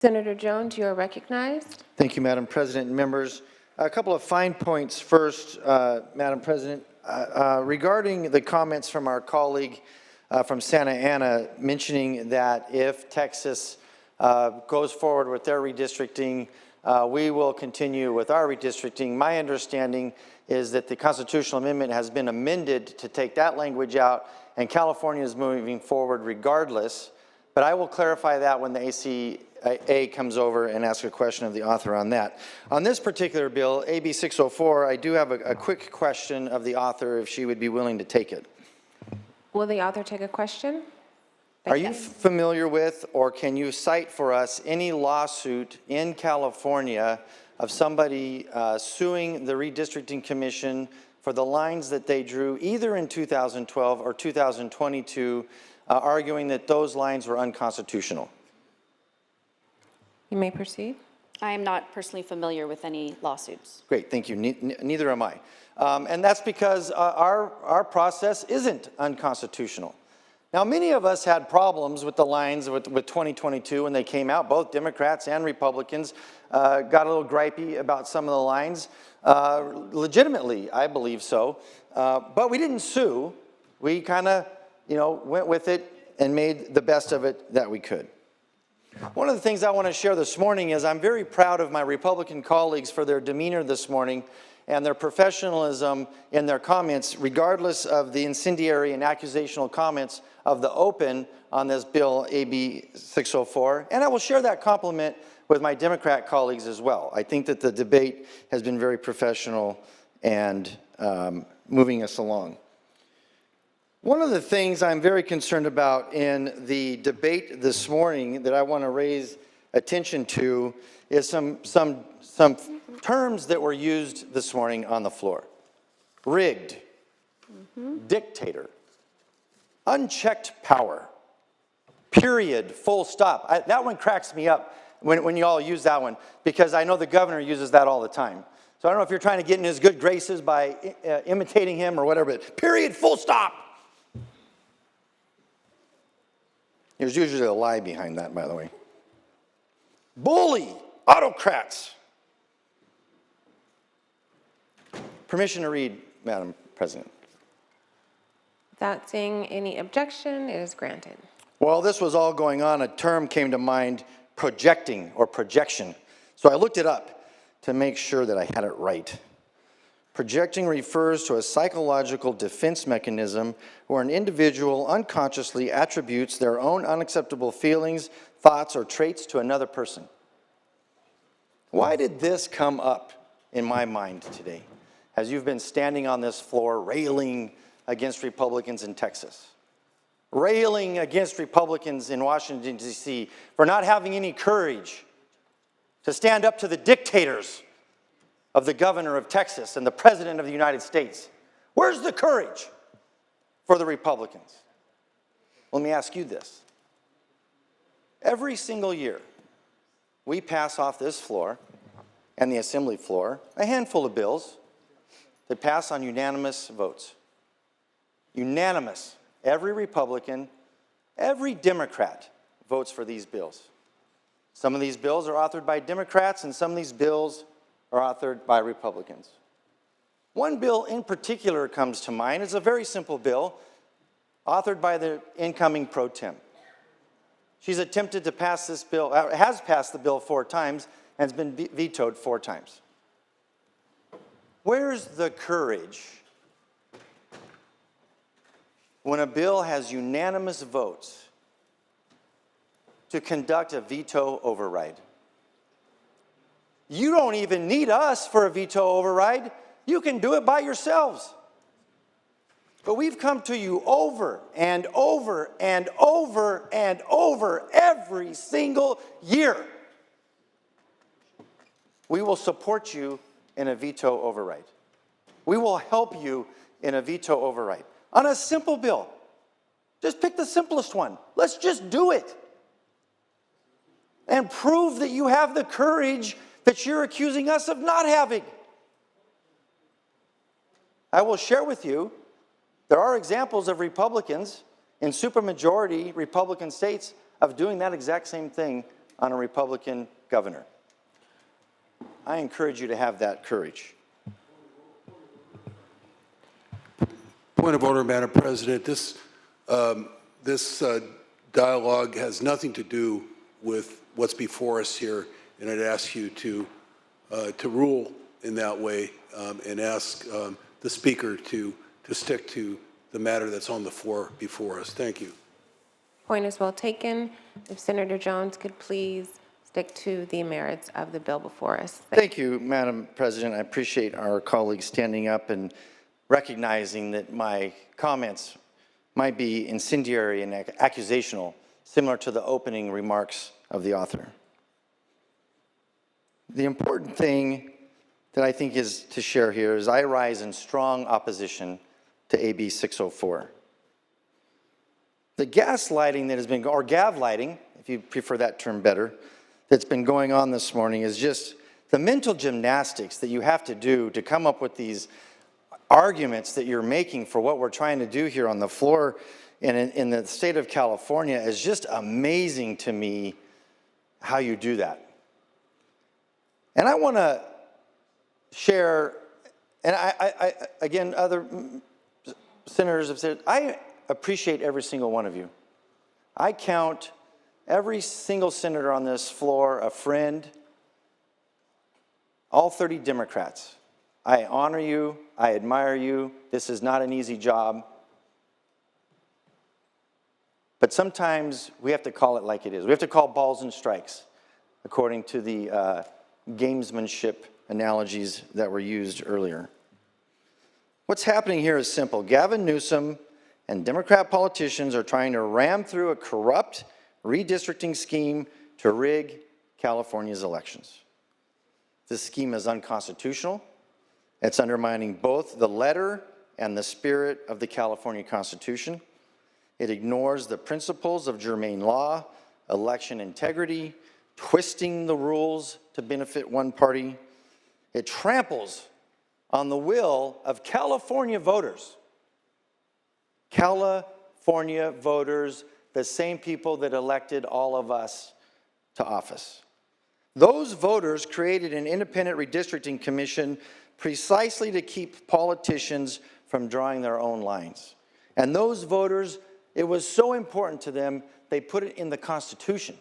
Senator Jones, you are recognized. Thank you, Madam President and members. A couple of fine points first, Madam President, regarding the comments from our colleague from Santa Ana mentioning that if Texas goes forward with their redistricting, we will continue with our redistricting. My understanding is that the constitutional amendment has been amended to take that language out, and California is moving forward regardless. But I will clarify that when the ACA comes over and ask a question of the author on that. On this particular bill, AB 604, I do have a quick question of the author if she would be willing to take it. Will the author take a question? Are you familiar with, or can you cite for us any lawsuit in California of somebody suing the Redistricting Commission for the lines that they drew either in 2012 or 2022, arguing that those lines were unconstitutional? You may proceed. I am not personally familiar with any lawsuits. Great, thank you. Neither am I. And that's because our process isn't unconstitutional. Now, many of us had problems with the lines with 2022 when they came out. Both Democrats and Republicans got a little gripey about some of the lines. Legitimately, I believe so. But we didn't sue. We kind of, went with it and made the best of it that we could. One of the things I want to share this morning is I'm very proud of my Republican colleagues for their demeanor this morning and their professionalism in their comments, regardless of the incendiary and accusational comments of the open on this bill, AB 604. And I will share that compliment with my Democrat colleagues as well. I think that the debate has been very professional and moving us along. One of the things I'm very concerned about in the debate this morning that I want to raise attention to is some terms that were used this morning on the floor. Rigged, dictator, unchecked power, period, full stop. That one cracks me up when you all use that one, because I know the governor uses that all the time. So I don't know if you're trying to get in his good graces by imitating him or whatever, but period, full stop. There's usually a lie behind that, by the way. Bully, autocrats. Permission to read, Madam President. Without seeing any objection, it is granted. While this was all going on, a term came to mind, projecting or projection. So I looked it up to make sure that I had it right. Projecting refers to a psychological defense mechanism where an individual unconsciously attributes their own unacceptable feelings, thoughts, or traits to another person. Why did this come up in my mind today, as you've been standing on this floor railing against Republicans in Texas, railing against Republicans in Washington, D.C. for not having any courage to stand up to the dictators of the governor of Texas and the president of the United States? Where's the courage for the Republicans? Let me ask you this. Every single year, we pass off this floor and the assembly floor a handful of bills that pass on unanimous votes. Unanimous. Every Republican, every Democrat votes for these bills. Some of these bills are authored by Democrats, and some of these bills are authored by Republicans. One bill in particular comes to mind. It's a very simple bill, authored by the incoming pro tem. She's attempted to pass this bill, has passed the bill 4 times, and has been vetoed 4 times. Where's the courage when a bill has unanimous votes to conduct a veto override? You don't even need us for a veto override. You can do it by yourselves. But we've come to you over and over and over and over every single year. We will support you in a veto override. We will help you in a veto override. On a simple bill. Just pick the simplest one. Let's just do it. And prove that you have the courage that you're accusing us of not having. I will share with you, there are examples of Republicans in supermajority Republican states of doing that exact same thing on a Republican governor. I encourage you to have that courage. Point of order, Madam President. This dialogue has nothing to do with what's before us here, and I'd ask you to rule in that way and ask the Speaker to stick to the matter that's on the floor before us. Thank you. Point is well taken. If Senator Jones could please stick to the merits of the bill before us. Thank you, Madam President. I appreciate our colleagues standing up and recognizing that my comments might be incendiary and accusational, similar to the opening remarks of the author. The important thing that I think is to share here is I rise in strong opposition to AB 604. The gaslighting that has been, or gavlighting, if you prefer that term better, that's been going on this morning is just the mental gymnastics that you have to do to come up with these arguments that you're making for what we're trying to do here on the floor in the state of California is just amazing to me how you do that. And I want to share, and again, other senators have said, I appreciate every single one of you. I count every single senator on this floor a friend, all 30 Democrats. I honor you, I admire you. This is not an easy job. But sometimes we have to call it like it is. We have to call balls and strikes, according to the gamesmanship analogies that were used earlier. What's happening here is simple. Gavin Newsom and Democrat politicians are trying to ram through a corrupt redistricting scheme to rig California's elections. This scheme is unconstitutional. It's undermining both the letter and the spirit of the California Constitution. It ignores the principles of germane law, election integrity, twisting the rules to benefit one party. It tramples on the will of California voters. California voters, the same people that elected all of us to office. Those voters created an independent redistricting commission precisely to keep politicians from drawing their own lines. And those voters, it was so important to them, they put it in the Constitution.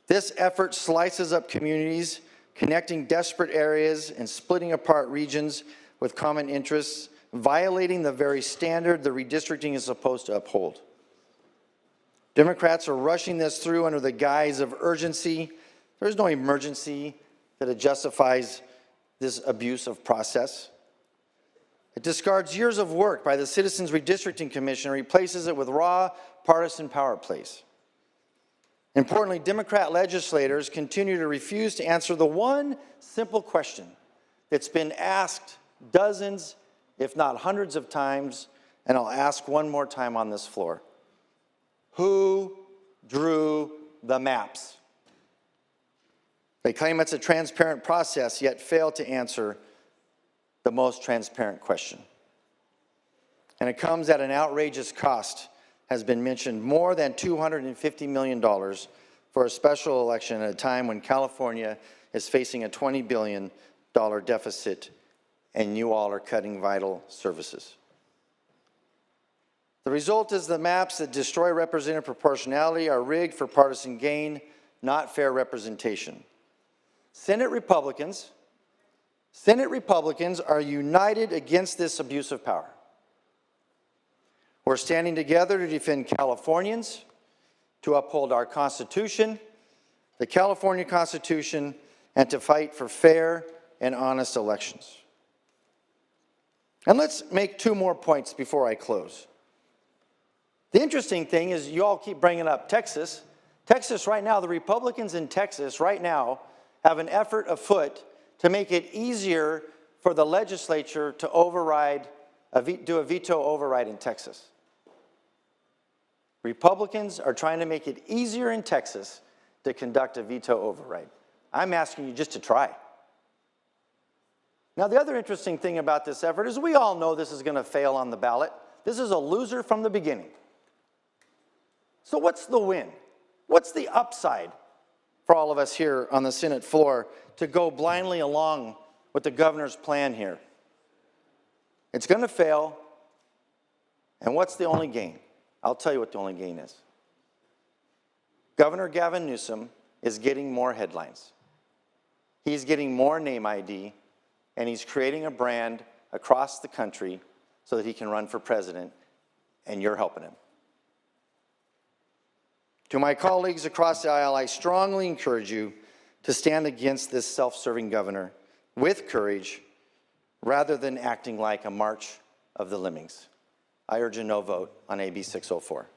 This effort slices up communities, connecting desperate areas and splitting apart regions with common interests, violating the very standard the redistricting is supposed to uphold. Democrats are rushing this through under the guise of urgency. There's no emergency that it justifies this abusive process. It discards years of work by the Citizens Redistricting Commission and replaces it with raw partisan power plays. Importantly, Democrat legislators continue to refuse to answer the one simple question that's been asked dozens, if not hundreds of times, and I'll ask one more time on this floor. Who drew the maps? They claim it's a transparent process, yet fail to answer the most transparent question. And it comes at an outrageous cost, has been mentioned, more than $250 million for a special election at a time when California is facing a $20 billion deficit and you all are cutting vital services. The result is the maps that destroy representative proportionality are rigged for partisan gain, not fair representation. Senate Republicans are united against this abuse of power. We're standing together to defend Californians, to uphold our Constitution, the California Constitution, and to fight for fair and honest elections. And let's make two more points before I close. The interesting thing is you all keep bringing up Texas. Texas right now, the Republicans in Texas right now have an effort afoot to make it easier for the legislature to override, do a veto override in Texas. Republicans are trying to make it easier in Texas to conduct a veto override. I'm asking you just to try. Now, the other interesting thing about this effort is we all know this is going to fail on the ballot. This is a loser from the beginning. So what's the win? What's the upside for all of us here on the Senate floor to go blindly along with the governor's plan here? It's going to fail. And what's the only gain? I'll tell you what the only gain is. Governor Gavin Newsom is getting more headlines. He's getting more name ID, and he's creating a brand across the country so that he can run for president, and you're helping him. To my colleagues across the aisle, I strongly encourage you to stand against this self-serving governor with courage rather than acting like a march of the lemmings. I urge a no vote on AB 604.